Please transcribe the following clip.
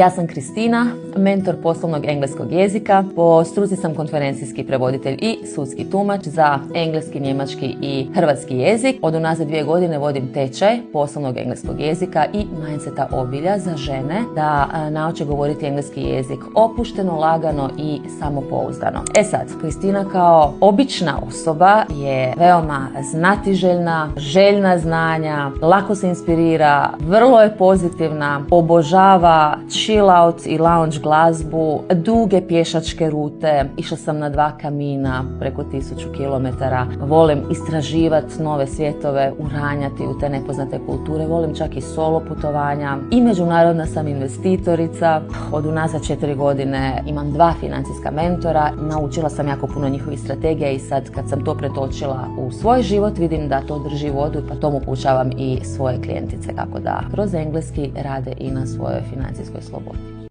Ja sam Kristina, mentor poslovnog engleskog jezika. Po struci sam konferencijski prevoditelj i sudski tumač za engleski, njemački i hrvatski jezik. Od unazad 2 godine vodim tečaj poslovnog engleskog jezika i mindseta obilja za žene da nauče govoriti engleski jezik opušteno, lagano i samopouzdano. Sad, Kristina kao obična osoba je veoma znatiželjna, željna znanja, lako se inspirira, vrlo je pozitivna, obožava chill out i lounge glazbu, duge pješačke rute, išla sam na 2 kamina preko 1000 km, volim istraživati nove svjetove, uranjati u te nepoznate kulture, volim čak i solo putovanja i međunarodna sam investitorica. Od unazad 4 godine imam 2 financijska mentora, naučila sam jako puno njihovih strategija i sad kad sam to pretočila u svoj život vidim da to drži vodu, pa tomu poučavam i svoje klijentice kako da kroz engleski rade i na svojoj financijskoj slobodi.